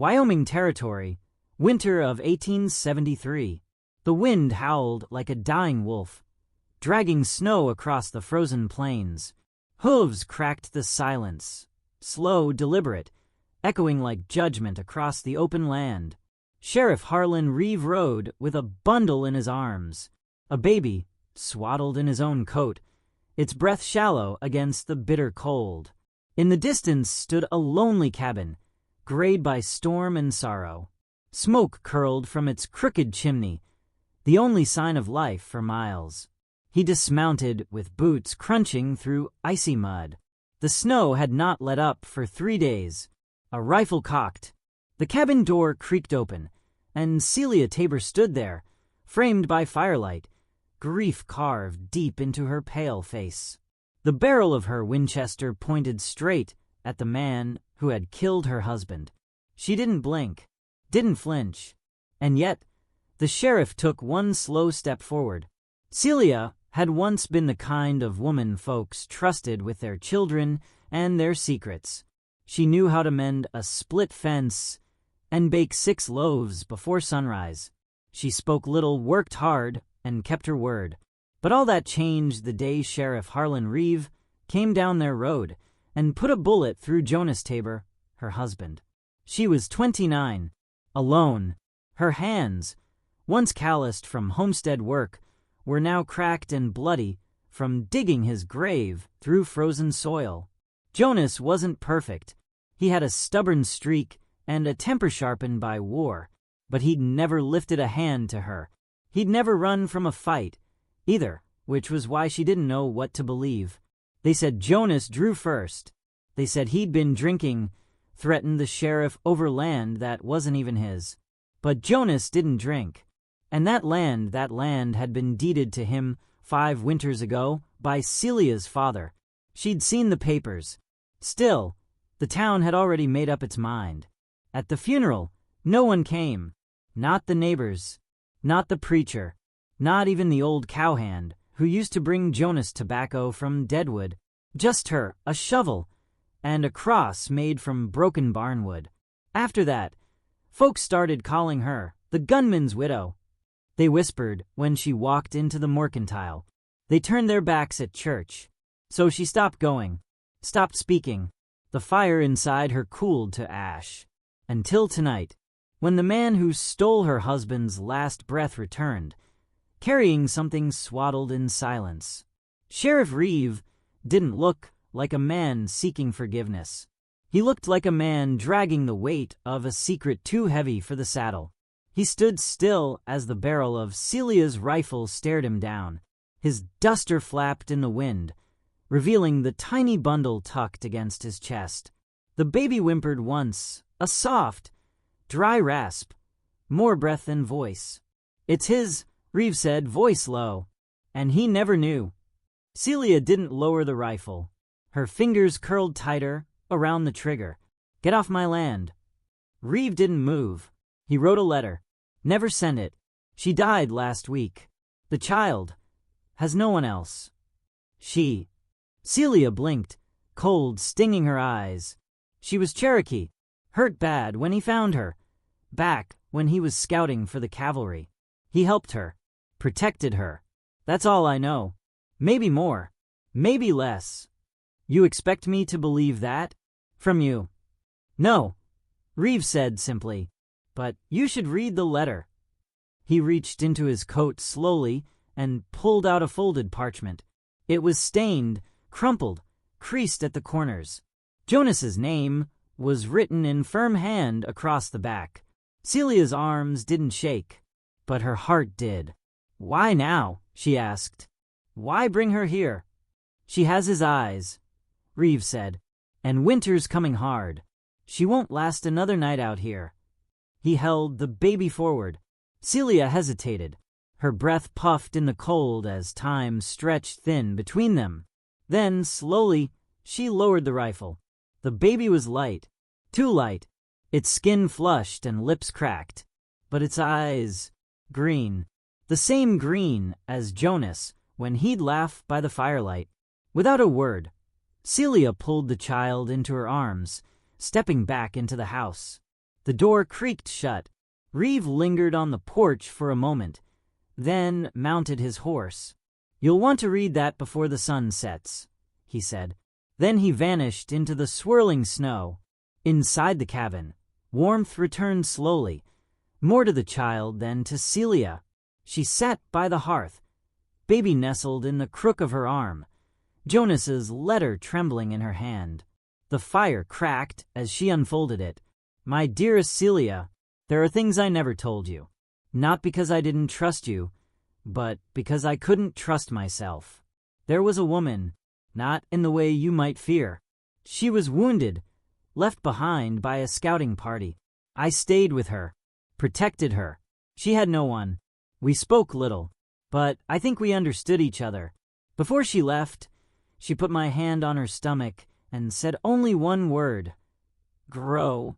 Wyoming Territory, winter of 1873. The wind howled like a dying wolf, dragging snow across the frozen plains. Hooves cracked the silence, slow, deliberate, echoing like judgment across the open land. Sheriff Harlan Reeve rode with a bundle in his arms, a baby swaddled in his own coat, its breath shallow against the bitter cold. In the distance stood a lonely cabin, grayed by storm and sorrow. Smoke curled from its crooked chimney, the only sign of life for miles. He dismounted with boots crunching through icy mud. The snow had not let up for 3 days. A rifle cocked. The cabin door creaked open, and Celia Tabor stood there, framed by firelight, grief carved deep into her pale face. The barrel of her Winchester pointed straight at the man who had killed her husband. She didn't blink, didn't flinch, and yet the sheriff took one slow step forward. Celia had once been the kind of woman folks trusted with their children and their secrets. She knew how to mend a split fence and bake 6 loaves before sunrise. She spoke little, worked hard, and kept her word. But all that changed the day Sheriff Harlan Reeve came down their road and put a bullet through Jonas Tabor, her husband. She was 29, alone. Her hands, once calloused from homestead work, were now cracked and bloody from digging his grave through frozen soil. Jonas wasn't perfect. He had a stubborn streak and a temper sharpened by war, but he'd never lifted a hand to her. He'd never run from a fight, either, which was why she didn't know what to believe. They said Jonas drew first. They said he'd been drinking, threatened the sheriff over land that wasn't even his. But Jonas didn't drink, and that land had been deeded to him 5 winters ago by Celia's father. She'd seen the papers. Still, the town had already made up its mind. At the funeral, no one came. Not the neighbors, not the preacher, not even the old cowhand who used to bring Jonas tobacco from Deadwood. Just her, a shovel, and a cross made from broken barnwood. After that, folks started calling her the gunman's widow. They whispered when she walked into the mercantile. They turned their backs at church. So she stopped going, stopped speaking. The fire inside her cooled to ash. Until tonight, when the man who stole her husband's last breath returned, carrying something swaddled in silence. Sheriff Reeve didn't look like a man seeking forgiveness. He looked like a man dragging the weight of a secret too heavy for the saddle. He stood still as the barrel of Celia's rifle stared him down. His duster flapped in the wind, revealing the tiny bundle tucked against his chest. The baby whimpered once, a soft, dry rasp, more breath than voice. "It's his," Reeve said, voice low, and he never knew. Celia didn't lower the rifle. Her fingers curled tighter around the trigger. "Get off my land." Reeve didn't move. He wrote a letter. Never sent it. "She died last week. The child has no one else." Celia blinked, cold stinging her eyes. She was Cherokee, hurt bad when he found her, back when he was scouting for the cavalry. He helped her, protected her. That's all I know. Maybe more, maybe less. "You expect me to believe that? From you?" "No," Reeve said simply, "but you should read the letter." He reached into his coat slowly and pulled out a folded parchment. It was stained, crumpled, creased at the corners. Jonas's name was written in firm hand across the back. Celia's arms didn't shake, but her heart did. "Why now?" she asked. "Why bring her here?" "She has his eyes," Reeve said, "and winter's coming hard. She won't last another night out here." He held the baby forward. Celia hesitated. Her breath puffed in the cold as time stretched thin between them. Then, slowly, she lowered the rifle. The baby was light, too light, its skin flushed and lips cracked, but its eyes, green, the same green as Jonas when he'd laugh by the firelight. Without a word, Celia pulled the child into her arms, stepping back into the house. The door creaked shut. Reeve lingered on the porch for a moment, then mounted his horse. "You'll want to read that before the sun sets," he said. Then he vanished into the swirling snow. Inside the cabin, warmth returned slowly, more to the child than to Celia. She sat by the hearth, baby nestled in the crook of her arm, Jonas's letter trembling in her hand. The fire cracked as she unfolded it. "My dearest Celia, there are things I never told you. Not because I didn't trust you, but because I couldn't trust myself. There was a woman, not in the way you might fear. She was wounded, left behind by a scouting party. I stayed with her, protected her. She had no one. We spoke little, but I think we understood each other. Before she left, she put my hand on her stomach and said only one word: grow.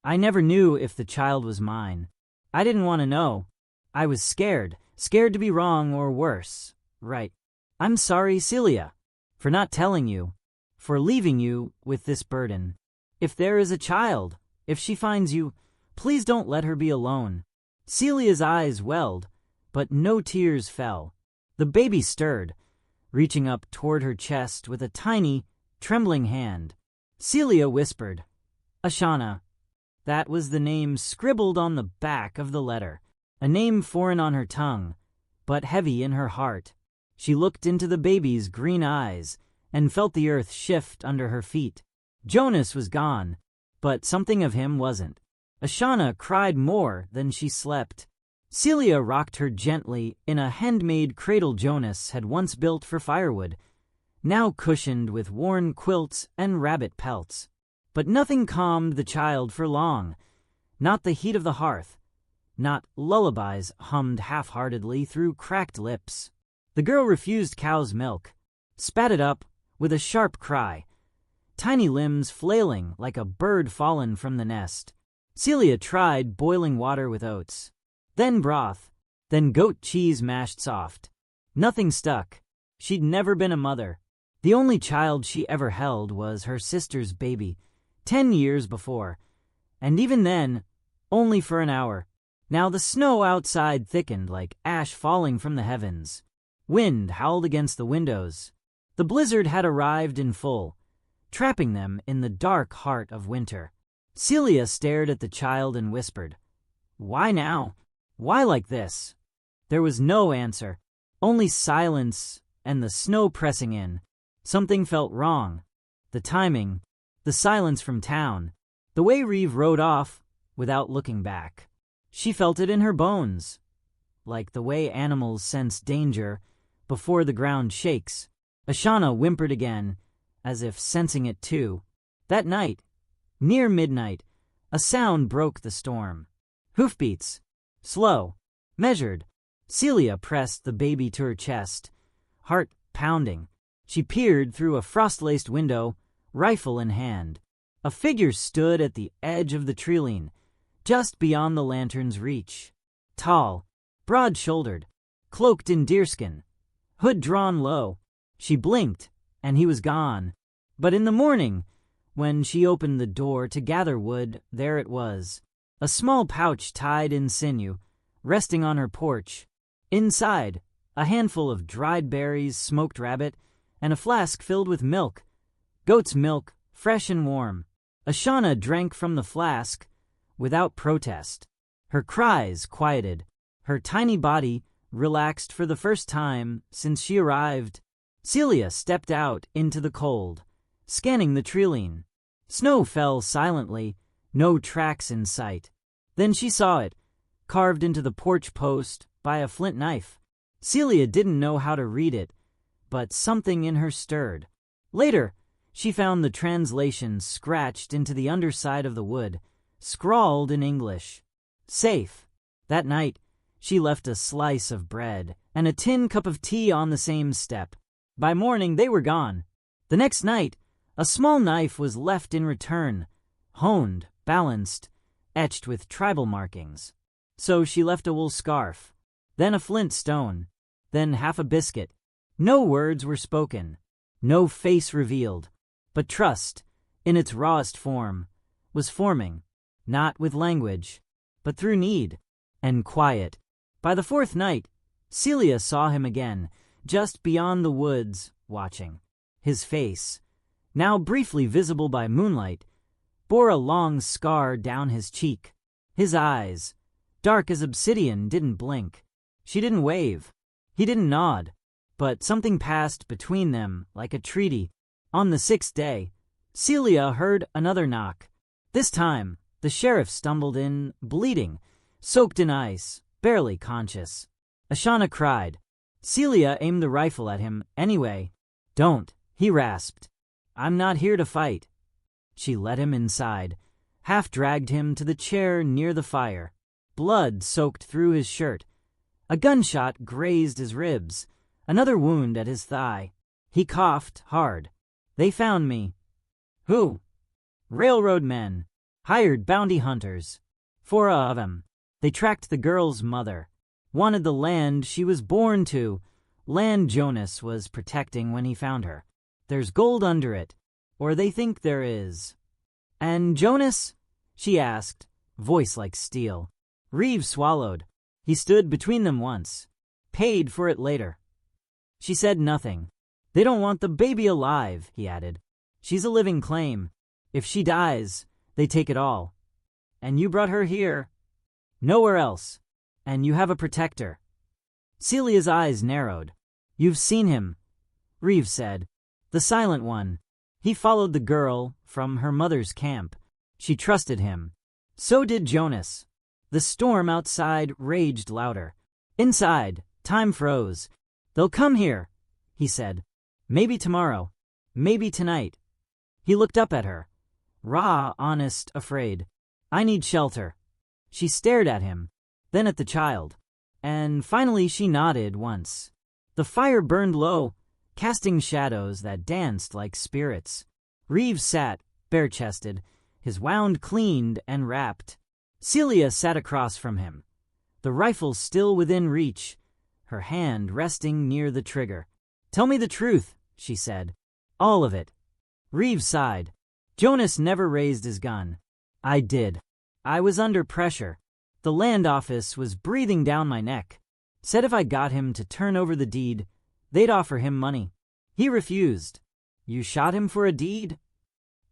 I never knew if the child was mine. I didn't want to know. I was scared to be wrong or worse. Right. I'm sorry, Celia, for not telling you, for leaving you with this burden. If there is a child, if she finds you, please don't let her be alone." Celia's eyes welled, but no tears fell. The baby stirred, reaching up toward her chest with a tiny, trembling hand. Celia whispered, "Ashana." That was the name scribbled on the back of the letter, a name foreign on her tongue, but heavy in her heart. She looked into the baby's green eyes and felt the earth shift under her feet. Jonas was gone, but something of him wasn't. Ashana cried more than she slept. Celia rocked her gently in a handmade cradle Jonas had once built for firewood, now cushioned with worn quilts and rabbit pelts. But nothing calmed the child for long. Not the heat of the hearth, not lullabies hummed half-heartedly through cracked lips. The girl refused cow's milk, spat it up with a sharp cry, tiny limbs flailing like a bird fallen from the nest. Celia tried boiling water with oats, then broth, then goat cheese mashed soft. Nothing stuck. She'd never been a mother. The only child she ever held was her sister's baby, 10 years before, and even then, only for an hour. Now the snow outside thickened like ash falling from the heavens. Wind howled against the windows. The blizzard had arrived in full, trapping them in the dark heart of winter. Celia stared at the child and whispered, "Why now? Why like this?" There was no answer, only silence and the snow pressing in. Something felt wrong. The timing, the silence from town, the way Reeve rode off without looking back. She felt it in her bones, like the way animals sense danger before the ground shakes. Ashana whimpered again, as if sensing it too. That night, near midnight, a sound broke the storm. Hoofbeats, slow, measured. Celia pressed the baby to her chest, heart pounding. She peered through a frost-laced window, rifle in hand. A figure stood at the edge of the treeline, just beyond the lantern's reach. Tall, broad-shouldered, cloaked in deerskin, hood drawn low. She blinked, and he was gone. But in the morning, when she opened the door to gather wood, there it was, a small pouch tied in sinew, resting on her porch. Inside, a handful of dried berries, smoked rabbit, and a flask filled with milk. Goat's milk, fresh and warm. Ashana drank from the flask without protest. Her cries quieted. Her tiny body relaxed for the first time since she arrived. Celia stepped out into the cold, scanning the treeline. Snow fell silently, no tracks in sight. Then she saw it, carved into the porch post by a flint knife. Celia didn't know how to read it, but something in her stirred. Later, she found the translation scratched into the underside of the wood, scrawled in English. Safe. That night, she left a slice of bread and a tin cup of tea on the same step. By morning, they were gone. The next night, a small knife was left in return, honed, balanced, etched with tribal markings. So she left a wool scarf, then a flint stone, then half a biscuit. No words were spoken, no face revealed, but trust, in its rawest form, was forming. not with language, but through need and quiet. By the fourth night, Celia saw him again, just beyond the woods, watching. His face, now briefly visible by moonlight, bore a long scar down his cheek. His eyes, dark as obsidian, didn't blink. She didn't wave. He didn't nod. But something passed between them like a treaty. On the sixth day, Celia heard another knock. This time, the sheriff stumbled in, bleeding, soaked in ice, barely conscious. Ashana cried. Celia aimed the rifle at him anyway. "Don't," he rasped. "I'm not here to fight." She led him inside, half-dragged him to the chair near the fire. Blood soaked through his shirt. A gunshot grazed his ribs, another wound at his thigh. He coughed hard. "They found me." "Who?" "Railroad men. Hired bounty hunters. 4 of 'em. They tracked the girl's mother. Wanted the land she was born to. Land Jonas was protecting when he found her. There's gold under it. Or they think there is." "And Jonas?" she asked, voice like steel. Reeve swallowed. He stood between them once. "Paid for it later." She said nothing. "They don't want the baby alive," he added. "She's a living claim. If she dies, they take it all." "And you brought her here?" "Nowhere else. And you have a protector." Celia's eyes narrowed. "You've seen him," Reeve said. "The silent one. He followed the girl from her mother's camp. She trusted him. So did Jonas." The storm outside raged louder. Inside, time froze. "They'll come here," he said. "Maybe tomorrow. Maybe tonight." He looked up at her. Raw, honest, afraid. "I need shelter." She stared at him, then at the child. And finally she nodded once. The fire burned low, casting shadows that danced like spirits. Reeve sat, bare-chested, his wound cleaned and wrapped. Celia sat across from him, the rifle still within reach, her hand resting near the trigger. "Tell me the truth," she said. "All of it." Reeve sighed. "Jonas never raised his gun. I did. I was under pressure. The land office was breathing down my neck. Said if I got him to turn over the deed, they'd offer him money. He refused." "You shot him for a deed?"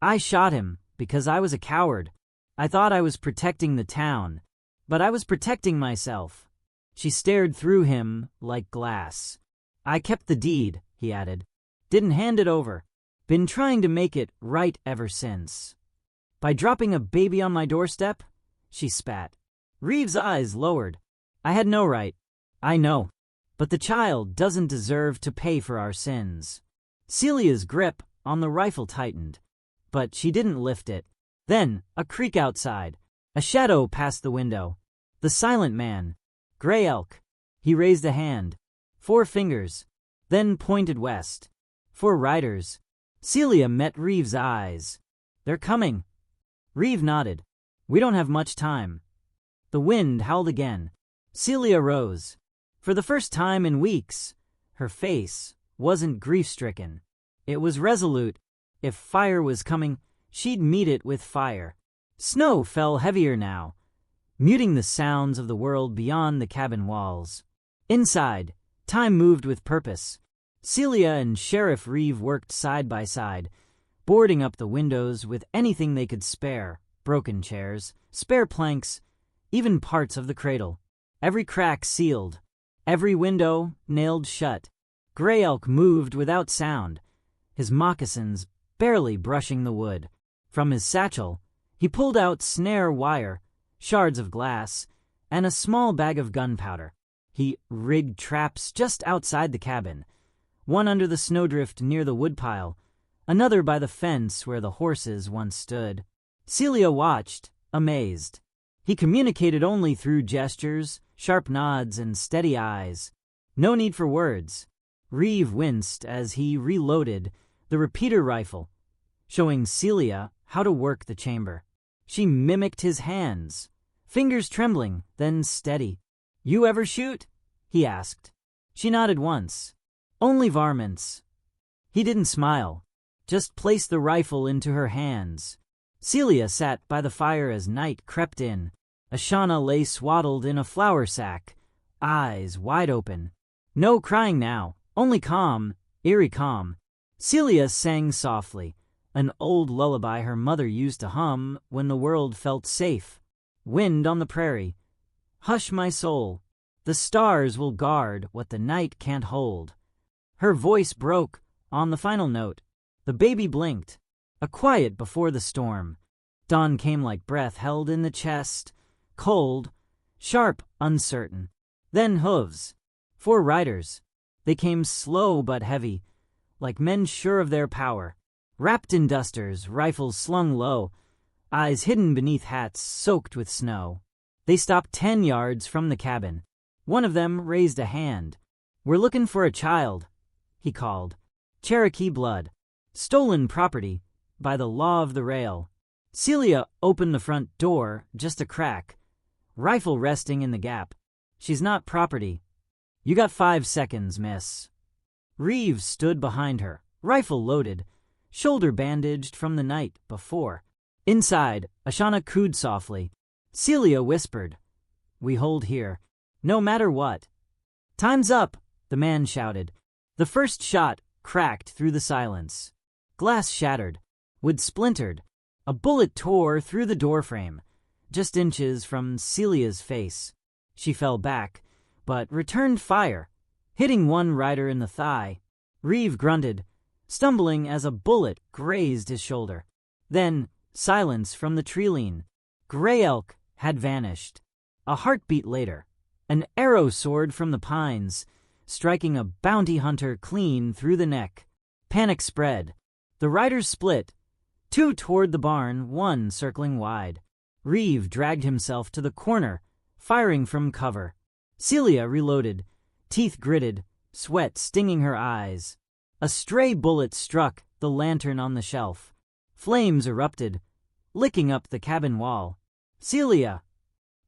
"I shot him because I was a coward. I thought I was protecting the town, but I was protecting myself." She stared through him like glass. "I kept the deed," he added. "Didn't hand it over. Been trying to make it right ever since." "By dropping a baby on my doorstep?" she spat. Reeve's eyes lowered. "I had no right. I know. But the child doesn't deserve to pay for our sins." Celia's grip on the rifle tightened, but she didn't lift it. Then, a creak outside. A shadow passed the window. The silent man. Gray Elk. He raised a hand. 4 fingers. Then pointed west. 4 riders. Celia met Reeve's eyes. "They're coming." Reeve nodded. "We don't have much time." The wind howled again. Celia rose. For the first time in weeks, her face wasn't grief-stricken. It was resolute. If fire was coming, she'd meet it with fire. Snow fell heavier now, muting the sounds of the world beyond the cabin walls. Inside, time moved with purpose. Celia and Sheriff Reeve worked side by side, boarding up the windows with anything they could spare. Broken chairs, spare planks, even parts of the cradle. Every crack sealed, every window nailed shut. Gray Elk moved without sound, his moccasins barely brushing the wood. From his satchel, he pulled out snare wire, shards of glass, and a small bag of gunpowder. He rigged traps just outside the cabin, one under the snowdrift near the woodpile, another by the fence where the horses once stood. Celia watched, amazed. He communicated only through gestures, sharp nods, and steady eyes. No need for words. Reeve winced as he reloaded the repeater rifle, showing Celia how to work the chamber. She mimicked his hands, fingers trembling, then steady. "You ever shoot?" he asked. She nodded once. "Only varmints." He didn't smile, just placed the rifle into her hands. Celia sat by the fire as night crept in. Ashana lay swaddled in a flour sack, eyes wide open. No crying now, only calm, eerie calm. Celia sang softly, an old lullaby her mother used to hum when the world felt safe. Wind on the prairie. Hush, my soul. The stars will guard what the night can't hold. Her voice broke on the final note. The baby blinked. A quiet before the storm. Dawn came like breath held in the chest. Cold, sharp, uncertain. Then hooves. 4 riders. They came slow but heavy, like men sure of their power. Wrapped in dusters, rifles slung low, eyes hidden beneath hats soaked with snow. They stopped 10 yards from the cabin. One of them raised a hand. "We're looking for a child," he called. "Cherokee blood. Stolen property by the law of the rail." Celia opened the front door just a crack, rifle resting in the gap. "She's not property. You got 5 seconds, miss." Reeves stood behind her, rifle loaded, shoulder bandaged from the night before. Inside, Ashana cooed softly. Celia whispered, "We hold here, no matter what." "Time's up," the man shouted. The first shot cracked through the silence. Glass shattered, wood splintered. A bullet tore through the doorframe, just inches from Celia's face. She fell back, but returned fire, hitting one rider in the thigh. Reeve grunted, stumbling as a bullet grazed his shoulder. Then silence from the tree-line. Gray elk had vanished. A heartbeat later, an arrow soared from the pines, striking a bounty hunter clean through the neck. Panic spread. The riders split, 2 toward the barn, 1 circling wide. Reeve dragged himself to the corner, firing from cover. Celia reloaded, teeth gritted, sweat stinging her eyes. A stray bullet struck the lantern on the shelf. Flames erupted, licking up the cabin wall. "Celia!"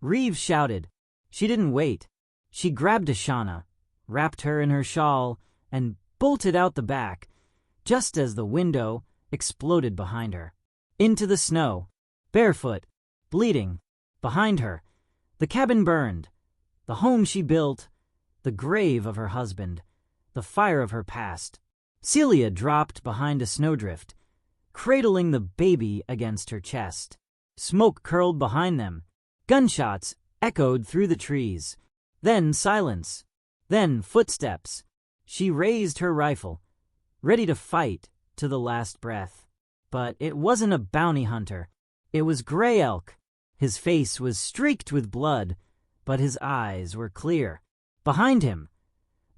Reeve shouted. She didn't wait. She grabbed Ashana, wrapped her in her shawl, and bolted out the back, just as the window exploded behind her. Into the snow, barefoot, bleeding. Behind her, the cabin burned, the home she built, the grave of her husband, the fire of her past. Celia dropped behind a snowdrift, cradling the baby against her chest. Smoke curled behind them. Gunshots echoed through the trees. Then silence. Then footsteps. She raised her rifle, ready to fight to the last breath. But it wasn't a bounty hunter. It was Gray Elk. His face was streaked with blood, but his eyes were clear. Behind him,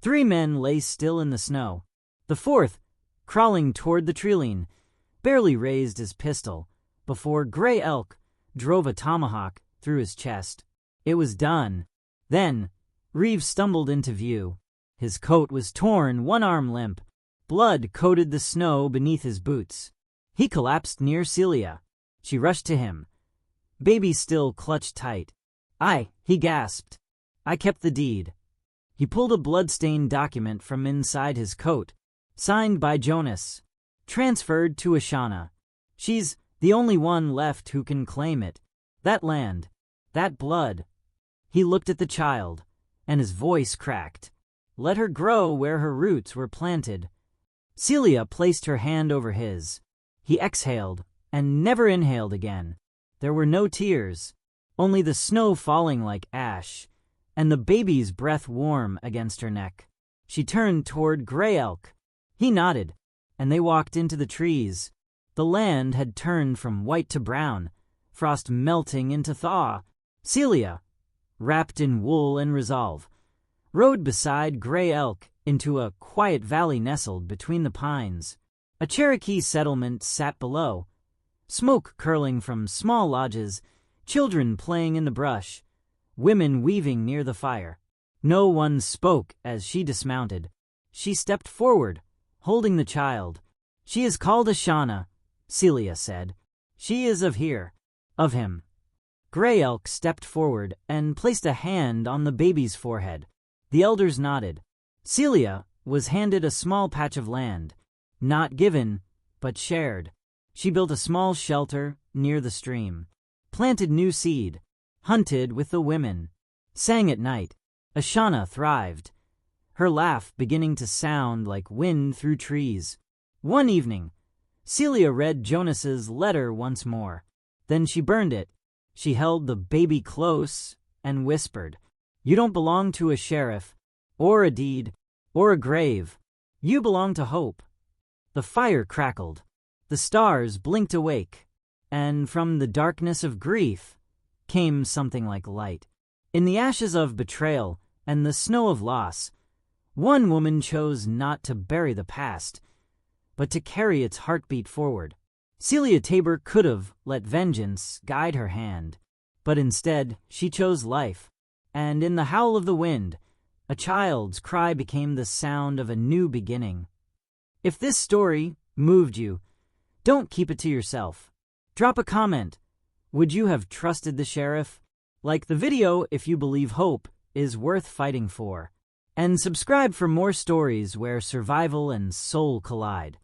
3 men lay still in the snow. The 4th, crawling toward the tree-line, barely raised his pistol before Gray Elk drove a tomahawk through his chest. It was done. Then Reeves stumbled into view. His coat was torn, one arm limp. Blood coated the snow beneath his boots. He collapsed near Celia. She rushed to him. Baby still clutched tight. He gasped. "I kept the deed." He pulled a blood-stained document from inside his coat, signed by Jonas. "Transferred to Ashana. She's the only one left who can claim it. That land, that blood." He looked at the child, and his voice cracked. "Let her grow where her roots were planted." Celia placed her hand over his. He exhaled and never inhaled again. There were no tears, only the snow falling like ash, and the baby's breath warm against her neck. She turned toward Gray Elk. He nodded, and they walked into the trees. The land had turned from white to brown, frost melting into thaw. Celia, wrapped in wool and resolve, rode beside Gray Elk into a quiet valley nestled between the pines. A Cherokee settlement sat below, smoke curling from small lodges, children playing in the brush, women weaving near the fire. No one spoke as she dismounted. She stepped forward, holding the child. "She is called Ashana," Celia said. "She is of here, of him." Gray Elk stepped forward and placed a hand on the baby's forehead. The elders nodded. Celia was handed a small patch of land, not given, but shared. She built a small shelter near the stream, planted new seed, hunted with the women, sang at night. Ashana thrived, her laugh beginning to sound like wind through trees. One evening, Celia read Jonas's letter once more. Then she burned it. She held the baby close and whispered, "You don't belong to a sheriff, or a deed, or a grave. You belong to hope." The fire crackled. The stars blinked awake. And from the darkness of grief came something like light. In the ashes of betrayal and the snow of loss, one woman chose not to bury the past, but to carry its heartbeat forward. Celia Tabor could have let vengeance guide her hand, but instead she chose life. And in the howl of the wind, a child's cry became the sound of a new beginning. If this story moved you, don't keep it to yourself. Drop a comment. Would you have trusted the sheriff? Like the video if you believe hope is worth fighting for. And subscribe for more stories where survival and soul collide.